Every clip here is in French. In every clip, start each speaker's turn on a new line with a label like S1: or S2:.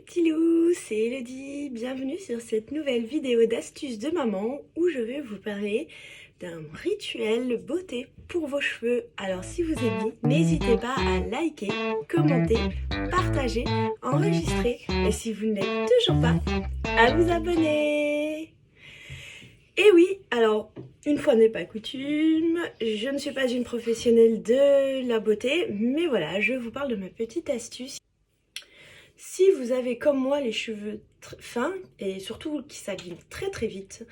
S1: petits loups, c'est Elodie, bienvenue sur cette nouvelle vidéo d'astuces de maman où je vais vous parler d'un rituel beauté pour vos cheveux. Alors si vous aimez, n'hésitez pas à liker, commenter, partager, enregistrer et si vous ne l'êtes toujours pas, à vous abonner. Et oui, alors une fois n'est pas coutume, je ne suis pas une professionnelle de la beauté, mais voilà, je vous parle de ma petite astuce. Si vous avez comme moi les cheveux fins et surtout qui s'abîment très vite,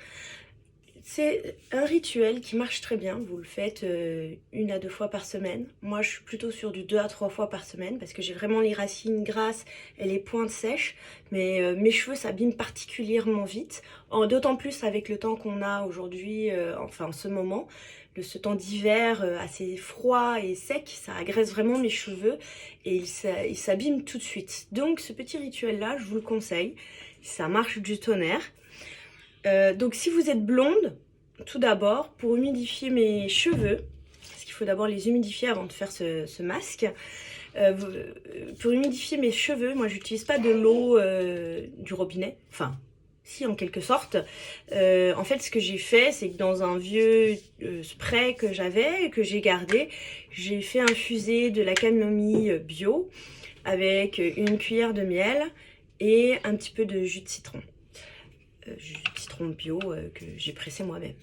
S1: c'est un rituel qui marche très bien. Vous le faites 1 à 2 fois par semaine. Moi je suis plutôt sur du 2 à 3 fois par semaine parce que j'ai vraiment les racines grasses et les pointes sèches. Mais mes cheveux s'abîment particulièrement vite. D'autant plus avec le temps qu'on a aujourd'hui, enfin en ce moment. Ce temps d'hiver assez froid et sec, ça agresse vraiment mes cheveux et ils s'abîment tout de suite. Donc ce petit rituel là, je vous le conseille, ça marche du tonnerre. Donc si vous êtes blonde, tout d'abord, pour humidifier mes cheveux, parce qu'il faut d'abord les humidifier avant de faire ce masque, pour humidifier mes cheveux, moi j'utilise pas de l'eau du robinet, enfin si en quelque sorte. En fait ce que j'ai fait, c'est que dans un vieux spray que j'avais et que j'ai gardé, j'ai fait infuser de la camomille bio avec une cuillère de miel et un petit peu de jus de citron. Jus de citron bio que j'ai pressé moi-même.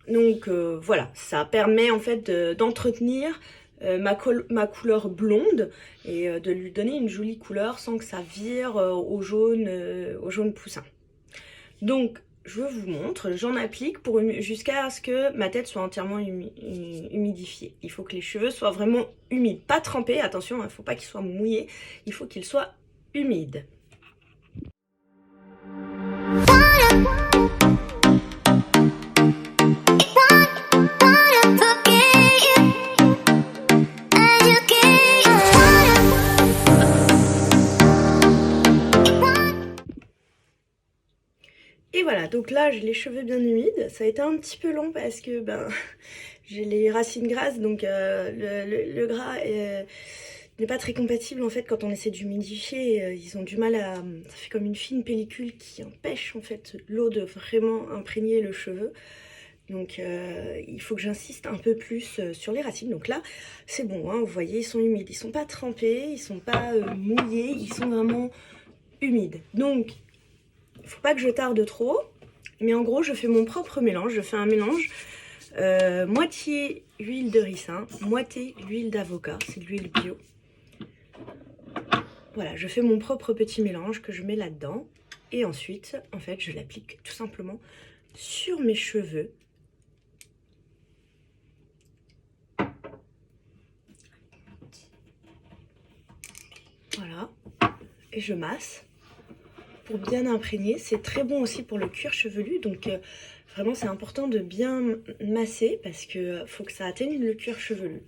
S1: Donc voilà, ça permet en fait d'entretenir ma couleur blonde et de lui donner une jolie couleur sans que ça vire au jaune poussin. Donc je vous montre, j'en applique jusqu'à ce que ma tête soit entièrement humidifiée. Il faut que les cheveux soient vraiment humides, pas trempés, attention, il ne faut pas qu'ils soient mouillés, il faut qu'ils soient humides. Et voilà, donc là j'ai les cheveux bien humides. Ça a été un petit peu long parce que j'ai les racines grasses, donc le gras n'est pas très compatible en fait quand on essaie d'humidifier. Ils ont du mal à... Ça fait comme une fine pellicule qui empêche en fait l'eau de vraiment imprégner le cheveu. Donc il faut que j'insiste un peu plus sur les racines. Donc là c'est bon, hein, vous voyez, ils sont humides. Ils sont pas trempés, ils sont pas mouillés, ils sont vraiment humides. Donc il ne faut pas que je tarde trop, mais en gros je fais mon propre mélange. Je fais un mélange moitié huile de ricin, moitié huile d'avocat, c'est de l'huile bio. Voilà, je fais mon propre petit mélange que je mets là-dedans et ensuite en fait je l'applique tout simplement sur mes cheveux. Voilà, et je masse pour bien imprégner. C'est très bon aussi pour le cuir chevelu, donc vraiment c'est important de bien masser parce que faut que ça atteigne le cuir chevelu.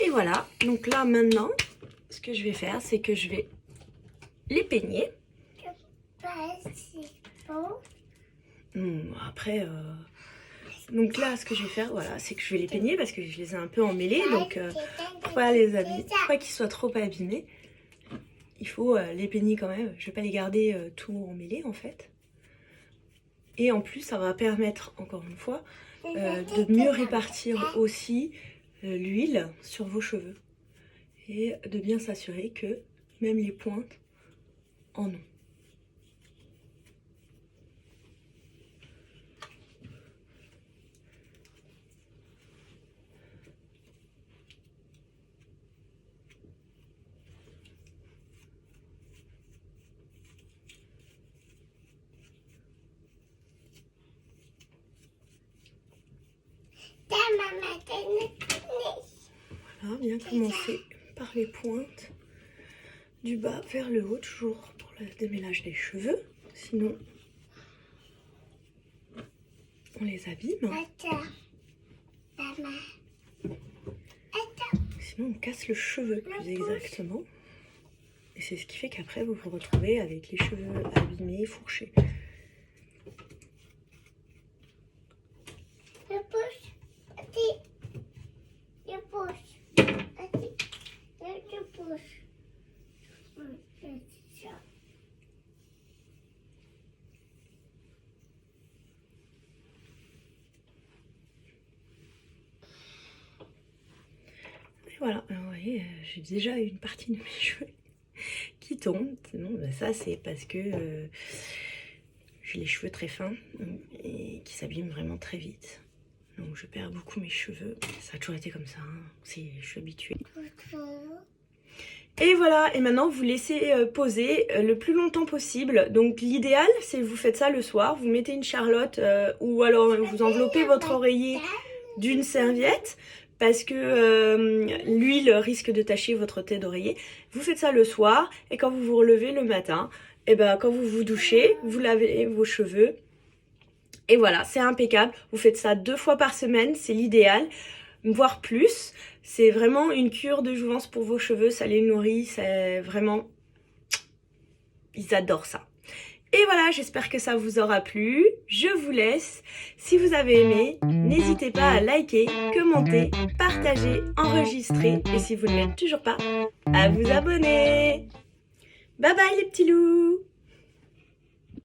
S1: Et voilà, donc là maintenant, ce que je vais faire, c'est que je vais les peigner. Après, donc là, ce que je vais faire, voilà, c'est que je vais les peigner parce que je les ai un peu emmêlés, donc pour pas qu'ils soient trop abîmés, il faut les peigner quand même. Je vais pas les garder tout emmêlés en fait. Et en plus, ça va permettre, encore une fois, de mieux répartir aussi l'huile sur vos cheveux et de bien s'assurer que même les pointes en ont. Voilà, bien commencer par les pointes du bas vers le haut, toujours pour le démêlage des cheveux. Sinon, on les abîme. Sinon, on casse le cheveu, plus exactement. Et c'est ce qui fait qu'après, vous vous retrouvez avec les cheveux abîmés, fourchés. Et voilà, alors, vous voyez, j'ai déjà une partie de mes cheveux qui tombe. Non, ben ça c'est parce que j'ai les cheveux très fins et qui s'abîment vraiment très vite. Donc je perds beaucoup mes cheveux. Ça a toujours été comme ça, hein. Je suis habituée. Et voilà, et maintenant vous laissez poser le plus longtemps possible. Donc l'idéal, c'est vous faites ça le soir, vous mettez une charlotte ou alors vous enveloppez votre oreiller d'une serviette parce que l'huile risque de tacher votre tête d'oreiller. Vous faites ça le soir et quand vous vous relevez le matin, et ben quand vous vous douchez, vous lavez vos cheveux. Et voilà, c'est impeccable. Vous faites ça 2 fois par semaine, c'est l'idéal, voire plus. C'est vraiment une cure de jouvence pour vos cheveux, ça les nourrit, c'est vraiment... Ils adorent ça. Et voilà, j'espère que ça vous aura plu. Je vous laisse. Si vous avez aimé, n'hésitez pas à liker, commenter, partager, enregistrer. Et si vous ne l'êtes toujours pas, à vous abonner. Bye bye les petits loups!